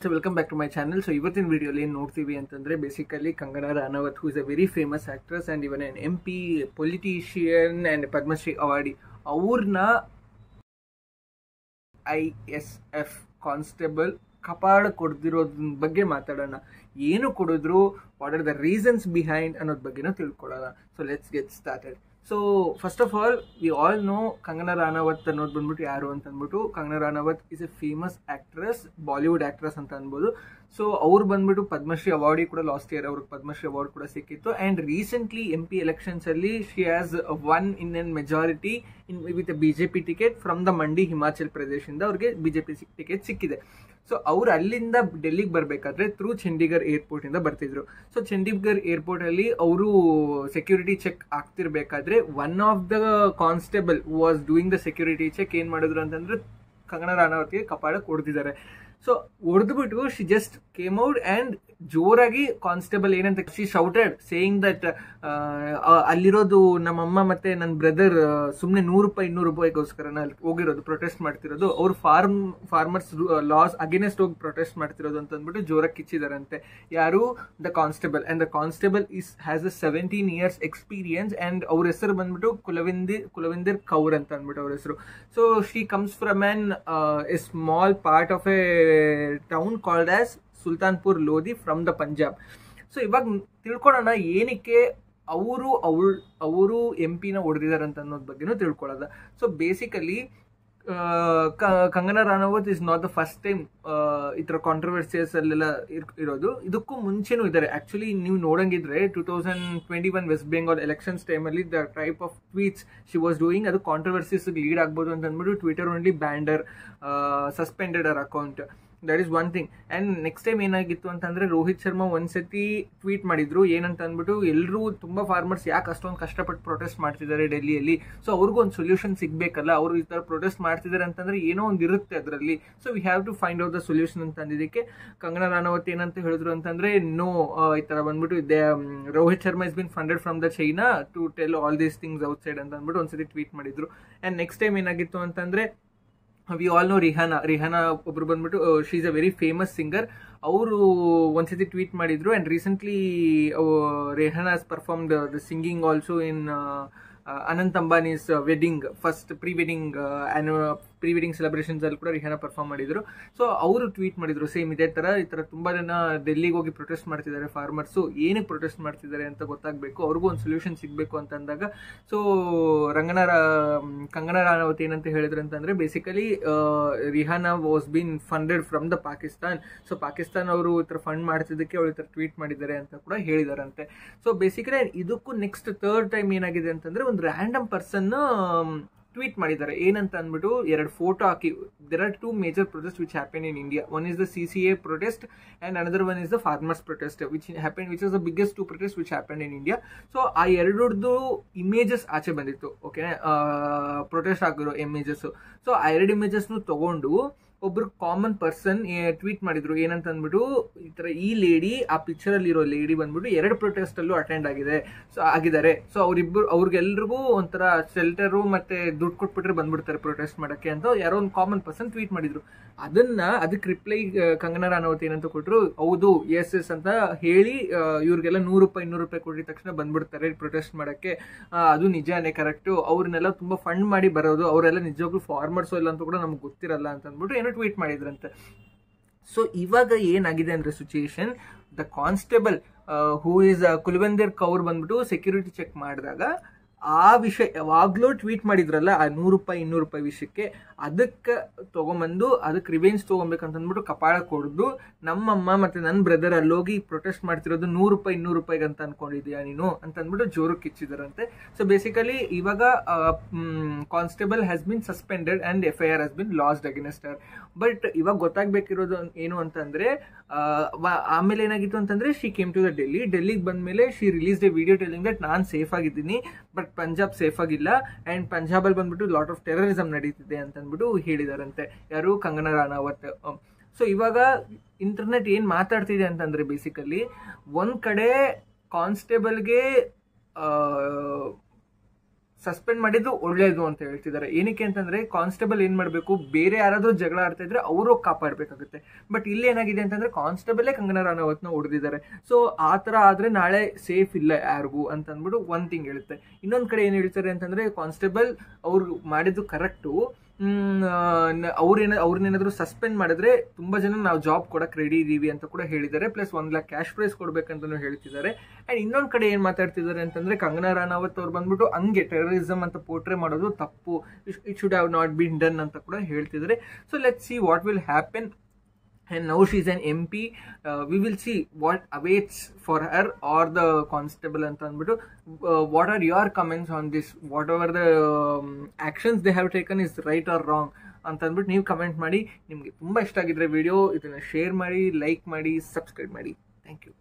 So welcome back to my channel. So ಇವತ್ತಿನ ವಿಡಿಯೋಲಿ ಏನು ನೋಡ್ತೀವಿ ಅಂತಂದ್ರೆ basically Kangana Ranaut who is a very famous actress and even an MP, politician and Padmashri awardee ಅವ್ರನ್ನ ISF constable ಕಪಾಳ ಕೊಡ್ದಿರೋದ್ರ ಬಗ್ಗೆ ಮಾತಾಡೋಣ. ಏನು ಕೊಡಿದ್ರು, what are the reasons behind ಅನ್ನೋದ್ರ ಬಗ್ಗೆನೂ ತಿಳ್ಕೊಳ್ಳೋಣ. So let's get started. So first of all we all know Kangana Ranaut ಅನ್ನೋದು ಬಂದ್ಬಿಟ್ಟು ಯಾರು ಅಂತ ಅಂದ್ಬಿಟ್ಟು, Kangana Ranaut is a famous actress, Bollywood actress ಅಂತ ಅನ್ಬೋದು. ಸೊ ಅವ್ರು ಬಂದ್ಬಿಟ್ಟು ಪದ್ಮಶ್ರೀ ಅವಾರ್ಡಿ ಕೂಡ ಲಾಸ್ಟ್ ಇಯರ್ ಅವ್ರಿಗೆ ಪದ್ಮಶ್ರೀ ಅವಾರ್ಡ್ ಕೂಡ ಸಿಕ್ಕಿತ್ತು. ಅಂಡ್ ರೀಸೆಂಟ್ಲಿ MP ಎಲೆಕ್ಷನ್ಸ್ ಅಲ್ಲಿ she has one in N majority with BJP ticket from the ಮಂಡಿ, ಹಿಮಾಚಲ್ ಪ್ರದೇಶ್ ಇಂದ ಅವ್ರಿಗೆ BJP ಟಿಕೆಟ್ ಸಿಕ್ಕಿದೆ. ಸೊ ಅವ್ರು ಅಲ್ಲಿಂದ ಡೆಲ್ಲಿಗೆ ಬರಬೇಕಾದ್ರೆ ಥ್ರೂ ಚಂಡೀಗಢ್ ಏರ್ಪೋರ್ಟ್ ಇಂದ ಬರ್ತಿದ್ರು. ಸೊ ಚಂಡೀಗಢ್ ಏರ್ಪೋರ್ಟ್ ಅಲ್ಲಿ ಅವರು ಸೆಕ್ಯೂರಿಟಿ ಚೆಕ್ ಆಗ್ತಿರ್ಬೇಕಾದ್ರೆ one of the constable was doing the security check ಏನ್ ಮಾಡಿದ್ರು ಅಂತಂದ್ರೆ ಕಂಗನಾ ರಾಣಾವತ್ಗೆ ಕಪಾಳಕ್ಕೆ ಹೊಡೆದಿದ್ದಾರೆ. ಸೊ ಹೊಡೆದ್ಬಿಟ್ಟು she just came out and ಜೋರಾಗಿ ಕಾನ್ಸ್ಟೇಬಲ್ ಏನಂತ ಶಿ ಶೌಟೆಡ್ ಸೇಯಿಂಗ್ ದಟ್ ಅಲ್ಲಿರೋದು ನಮ್ಮಮ್ಮ ಮತ್ತೆ ನನ್ನ ಬ್ರದರ್ ಸುಮ್ಮನೆ $100-200 ಹೋಗಿರೋದು, ಪ್ರೊಟೆಸ್ಟ್ ಮಾಡ್ತಿರೋದು, ಅವ್ರು ಫಾರ್ಮರ್ಸ್ ಲಾಸ್ ಅಗೇನೆಸ್ಟ್ ಹೋಗಿ ಪ್ರೊಟೆಸ್ಟ್ ಮಾಡ್ತಿರೋದು ಅಂತ ಅಂದ್ಬಿಟ್ಟು ಜೋರಾಗಿ ಕಿಚ್ಚಿದಾರಂತೆ. ಯಾರು? The constable. And the constable has 17 years experience and ಅವ್ರ ಹೆಸರು ಬಂದ್ಬಿಟ್ಟು ಕುಲವಿಂದರ್ ಕೌರ್ ಅಂತ ಅಂದ್ಬಿಟ್ಟು ಅವ್ರ ಹೆಸರು. So she comes from an a small part of a town called as Sultanpur Lodhi from the Punjab. So ಇವಾಗ ತಿಳ್ಕೊಳ್ಳೋಣ ಏನಕ್ಕೆ ಅವರು MP ಹೊಡೆದಿದ್ದಾರೆ ಅಂತ ಅನ್ನೋದ್ ಬಗ್ಗೆನೂ ತಿಳ್ಕೊಳ್ಳೋದ. So basically Kangana Ranaut is not the first time ಈ ತರ ಕಾಂಟ್ರವರ್ಸಿಯಸ್ ಅಲ್ಲೆಲ್ಲ ಇರೋದು. ಇದಕ್ಕೂ ಮುಂಚೆನೂ ಇದ್ದಾರೆ. ಆಕ್ಚುಲಿ ನೀವು ನೋಡಂಗಿದ್ರೆ 2021 ವೆಸ್ಟ್ ಬೆಂಗಾಲ್ ಎಲೆಕ್ಷನ್ಸ್ ಟೈಮಲ್ಲಿ the type of tweets she was doing ಅದು ಕಾಂಟ್ರವರ್ಸಿಸ್ ಲೀಡ್ ಆಗ್ಬೋದು ಅಂತ ಅಂದ್ಬಿಟ್ಟು ಟ್ವಿಟರ್ ಓನ್ಲಿ ಬ್ಯಾಂಡರ್ ಸಸ್ಪೆಂಡೆಡ್ ಅವರ್ account. That is one thing. And next time ಏನಾಗಿತ್ತು ಅಂತಂದ್ರೆ ರೋಹಿತ್ ಶರ್ಮಾ ಒಂದ್ಸತಿ ಟ್ವೀಟ್ ಮಾಡಿದ್ರು ಏನಂತ ಅಂದ್ಬಿಟ್ಟು, ಎಲ್ಲರೂ ತುಂಬಾ ಫಾರ್ಮರ್ಸ್ ಯಾಕೆ ಅಷ್ಟೊಂದು ಕಷ್ಟಪಟ್ಟು ಪ್ರೊಟೆಸ್ಟ್ ಮಾಡ್ತಿದ್ದಾರೆ ಡೆಲ್ಲಿಯಲ್ಲಿ, ಸೊ ಅವ್ರಿಗೂ ಒಂದು ಸೊಲ್ಯೂಷನ್ ಸಿಗ್ಬೇಕಲ್ಲ, ಅವರು ಈ ತರ ಪ್ರೊಟೆಸ್ಟ್ ಮಾಡ್ತಿದ್ದಾರೆ ಅಂತಂದ್ರೆ ಏನೋ ಒಂದು ಇರುತ್ತೆ ಅದರಲ್ಲಿ, so we have to find out the solution ಅಂತ ಅಂದಿದ್ದಕ್ಕೆ ಕಂಗನಾ ರಾಣಾವತ್ ಏನಂತ ಹೇಳಿದ್ರು ಅಂತಂದ್ರೆ, ನೋ ಈ ತರ ಬಂದ್ಬಿಟ್ಟು Rohit Sharma is been funded from the China to tell all these things outside ಅಂತ ಅಂದ್ಬಿಟ್ಟು ಒಂದ್ಸತಿ ಟ್ವೀಟ್ ಮಾಡಿದ್ರು. ಅಂಡ್ ನೆಕ್ಸ್ಟ್ ಟೈಮ್ ಏನಾಗಿತ್ತು ಅಂತಂದ್ರೆ, ವಿ ಆಲ್ ನೋ ರಿಹಾನಾ ಒಬ್ರು ಬಂದ್ಬಿಟ್ಟು she is a very famous singer. ಅವರು ಒಂದ್ಸತಿ ಟ್ವೀಟ್ ಮಾಡಿದ್ರು. And recently Rihanna has performed the singing also in Anant Ambani's wedding, first pre wedding celebrations ಅಲ್ಲಿ ಕೂಡ ರಿಹಾನಾ ಪರ್ಫಾರ್ಮ್ ಮಾಡಿದ್ರು. ಸೊ ಅವರು ಟ್ವೀಟ್ ಮಾಡಿದ್ರು ಸೇಮ್ ಇದೇ ತರ, ಈ ತರ ತುಂಬಾ ಜನ ಡೆಲ್ಲಿಗೆ ಹೋಗಿ ಪ್ರೊಟೆಸ್ಟ್ ಮಾಡ್ತಿದ್ದಾರೆ ಫಾರ್ಮರ್ಸ್, ಏನಕ್ಕೆ ಪ್ರೊಟೆಸ್ಟ್ ಮಾಡ್ತಿದ್ದಾರೆ ಅಂತ ಗೊತ್ತಾಗಬೇಕು, ಅವ್ರಿಗೂ ಒಂದು ಸೊಲ್ಯೂಷನ್ ಸಿಗಬೇಕು ಅಂತ ಅಂದಾಗ, ಸೊ ಕಂಗನಾ ರಾಣಾವತ್ ಏನಂತ ಹೇಳಿದ್ರು ಅಂತಂದ್ರೆ, basically Rihanna was been funded from the Pakistan. So Pakistan ಅವರು ಈ ತರ ಫಂಡ್ ಮಾಡ್ತಿದ್ದಕ್ಕೆ ಅವ್ರು ಈ ತರ ಟ್ವೀಟ್ ಮಾಡಿದ್ದಾರೆ ಅಂತ ಕೂಡ ಹೇಳಿದಾರಂತೆ. ಸೊ ಬೇಸಿಕಲಿ ಇದಕ್ಕೂ ನೆಕ್ಸ್ಟ್ ಥರ್ಡ್ ಟೈಮ್ ಏನಾಗಿದೆ ಅಂತಂದ್ರೆ, ಒಂದು ರ್ಯಾಂಡಮ್ ಪರ್ಸನ್ ಟ್ವೀಟ್ ಮಾಡಿದ್ದಾರೆ ಏನಂತ ಅಂದ್ಬಿಟ್ಟು, 2 ಫೋಟೋ ಹಾಕಿ, there are 2 major protest which happen in India. One is the CCA protest and another one is the farmers protest which is the biggest 2 protest which happen in India. So ಆ ಎರಡರದ್ದು images ಆಚೆ ಬಂದಿತ್ತು. Okay, protest ಆಗಿರೋ images. So ಆ 2 ಇಮೇಜಸ್ನು ತಗೊಂಡು ಒಬ್ರು common person tweet ಮಾಡಿದ್ರು ಏನಂತ ಅಂದ್ಬಿಟ್ಟು, ಈ ತರ ಈ ಲೇಡಿ, ಆ ಪಿಕ್ಚರ್ ಅಲ್ಲಿ ಇರೋ ಲೇಡಿ ಬಂದ್ಬಿಟ್ಟು 2 ಪ್ರೊಟೆಸ್ಟ್ ಅಲ್ಲೂ ಅಟೆಂಡ್ ಆಗಿದ್ದಾರೆ. ಸೊ ಅವ್ರಿಗೆಲ್ರಿಗೂ ಒಂಥರ ಶೆಲ್ಟರು ಮತ್ತೆ ದುಡ್ಡು ಕೊಟ್ಬಿಟ್ರೆ ಬಂದ್ಬಿಡ್ತಾರೆ ಪ್ರೊಟೆಸ್ಟ್ ಮಾಡಕ್ಕೆ ಅಂತ ಯಾರೋ ಒಂದು ಕಾಮನ್ ಪರ್ಸನ್ ಟ್ವೀಟ್ ಮಾಡಿದ್ರು. ಅದಕ್ಕೆ ರಿಪ್ಲೈ ಕಂಗನಾ ರಾಣಾವತ್ ಏನಂತ ಕೊಟ್ರು, ಹೌದು ಎಸ್ ಅಂತ ಹೇಳಿ ಇವ್ರಿಗೆಲ್ಲ $100-200 ಕೊಟ್ಟಿದ ತಕ್ಷಣ ಬಂದ್ಬಿಡ್ತಾರೆ ಪ್ರೊಟೆಸ್ಟ್ ಮಾಡಕ್ಕೆ, ಅದು ನಿಜಾನೇ, ಕರೆಕ್ಟು, ಅವ್ರನ್ನೆಲ್ಲ ತುಂಬಾ ಫಂಡ್ ಮಾಡಿ ಬರೋದು, ಅವರೆಲ್ಲ ನಿಜವಾಗ್ಲೂ ಫಾರ್ಮರ್ಸ್ ಇಲ್ಲ ಅಂತ ಕೂಡ ನಮ್ಗೆ ಗೊತ್ತಿರಲ್ಲ ಅಂತ ಅಂದ್ಬಿಟ್ಟು ಏನೋ ಟ್ವೀಟ್ ಮಾಡಿದ್ರಂತೆ. ಸೊ ಇವಾಗ ಏನಾಗಿದೆ ಅಂದ್ರೆ situation, the constable who is Kulwinder Kaur ಬಂದ್ಬಿಟ್ಟು ಸೆಕ್ಯೂರಿಟಿ ಚೆಕ್ ಮಾಡಿದಾಗ ಆ ವಿಷಯ ಯಾವಾಗ್ಲೂ ಟ್ವೀಟ್ ಮಾಡಿದ್ರಲ್ಲ ಆ $100-200 ವಿಷಯಕ್ಕೆ, ಅದಕ್ಕೆ ತಗೊಂಬಂದು ಅದಕ್ಕೆ ರಿವೆಂಜ್ ತಗೊಬೇಕಂತ ಅಂದ್ಬಿಟ್ಟು ಕಪಾಳ ಕೊಡ್ದು, ನಮ್ಮಮ್ಮ ಮತ್ತೆ ನನ್ನ ಬ್ರದರ್ ಅಲ್ಲೋಗಿ ಪ್ರೊಟೆಸ್ಟ್ ಮಾಡ್ತಿರೋದು $100-200 ಅಂತ ಅನ್ಕೊಂಡಿದ್ಯಾ ನೀನು ಅಂತ ಅಂದ್ಬಿಟ್ಟು ಜೋರು ಕಿಚ್ಚಿದಾರಂತೆ. ಸೊ ಬೇಸಿಕಲಿ ಇವಾಗ constable has been suspended and FIR has been lodged against her. But ಇವಾಗ ಗೊತ್ತಾಗ್ಬೇಕಿರೋದು ಏನು ಅಂತಂದ್ರೆ, ಆಮೇಲೆ ಏನಾಗಿತ್ತು ಅಂತಂದ್ರೆ, ಶಿ ಕೇಮ್ ಟು ದ ಡೆಲ್ಲಿಗೆ ಬಂದ್ಮೇಲೆ she release A video telling that ನಾನು ಸೇಫ್ ಆಗಿದ್ದೀನಿ ಬಟ್ ಪಂಜಾಬ್ ಸೇಫ್ ಆಗಿಲ್ಲ ಅಂಡ್ ಪಂಜಾಬ್ ಅಲ್ಲಿ ಬಂದ್ಬಿಟ್ಟು ಲಾಟ್ ಆಫ್ ಟೆರರಿಸಮ್ ನಡೀತಿದೆ ಅಂತ ಅಂದ್ಬಿಟ್ಟು ಹೇಳಿದಾರಂತೆ ಯಾರು, ಕಂಗನಾ ರಾಣಾವತ್. ಸೊ ಇವಾಗ ಇಂಟರ್ನೆಟ್ ಏನ್ ಮಾತಾಡ್ತಿದೆ ಅಂತಂದ್ರೆ, ಬೇಸಿಕಲಿ ಒಂದ್ ಕಡೆ ಕಾನ್ಸ್ಟೇಬಲ್ಗೆ ಸಸ್ಪೆಂಡ್ ಮಾಡಿದ್ದು ಒಳ್ಳೇದು ಅಂತ ಹೇಳ್ತಿದ್ದಾರೆ. ಏನಕ್ಕೆ ಅಂತಂದ್ರೆ ಕಾನ್ಸ್ಟೇಬಲ್ ಏನ್ ಮಾಡಬೇಕು, ಬೇರೆ ಯಾರಾದ್ರೂ ಜಗಳ ಆಡ್ತಾ ಇದ್ರೆ ಅವರು ಕಾಪಾಡಬೇಕಾಗುತ್ತೆ. ಬಟ್ ಇಲ್ಲಿ ಏನಾಗಿದೆ ಅಂತಂದ್ರೆ ಕಾನ್ಸ್ಟೇಬಲೇ ಕಂಗನಾ ರಾಣಾವತ್ನ ಹೊಡೆದಿದ್ದಾರೆ. ಸೊ ಆ ತರ ಆದ್ರೆ ನಾಳೆ ಸೇಫ್ ಇಲ್ಲ ಯಾರಿಗೂ ಅಂತ ಅಂದ್ಬಿಟ್ಟು ಒಂದ್ ಥಿಂಗ್ ಹೇಳುತ್ತೆ. ಇನ್ನೊಂದ್ ಕಡೆ ಏನ್ ಹೇಳ್ತಾರೆ ಅಂತಂದ್ರೆ ಕಾನ್ಸ್ಟೇಬಲ್ ಅವ್ರು ಮಾಡಿದ್ದು ಕರೆಕ್ಟು, ಅವ್ರನ್ನೇನಾದ್ರು ಸಸ್ಪೆಂಡ್ ಮಾಡಿದ್ರೆ ತುಂಬಾ ಜನ ನಾವು ಜಾಬ್ ಕೊಡಕ್ ರೆಡಿ ಇದೀವಿ ಅಂತ ಕೂಡ ಹೇಳಿದ್ದಾರೆ. ಪ್ಲಸ್ 1 ಲಕ್ಷ ಕ್ಯಾಶ್ ಪ್ರೈಸ್ ಕೊಡ್ಬೇಕಂತಾನು ಹೇಳ್ತಿದ್ದಾರೆ. ಅಂಡ್ ಇನ್ನೊಂದ್ ಕಡೆ ಏನ್ ಮಾತಾಡ್ತಿದ್ದಾರೆ ಅಂತಂದ್ರೆ ಕಂಗನಾ ರಾಣಾವತ್ ಅವ್ರು ಬಂದ್ಬಿಟ್ಟು ಹಂಗೆ ಟೆರರಿಸಮ್ ಅಂತ ಪೋರ್ಟ್ರೇ ಮಾಡೋದು ತಪ್ಪು, it should have not been done ಅಂತ ಕೂಡ ಹೇಳ್ತಿದ್ದಾರೆ. So let's see what will happen. And now she's an MP. We will see what awaits for her or the constable anta anbitu. What are your comments on this? Whatever the actions they have taken is right or wrong ಅಂತ ಅಂದ್ಬಿಟ್ಟು ನೀವು comment ಮಾಡಿ. ನಿಮಗೆ ತುಂಬ ಇಷ್ಟ ಆಗಿದ್ರೆ video ಇದನ್ನು share ಮಾಡಿ, ಲೈಕ್ ಮಾಡಿ, ಸಬ್ಸ್ಕ್ರೈಬ್ ಮಾಡಿ. Thank you.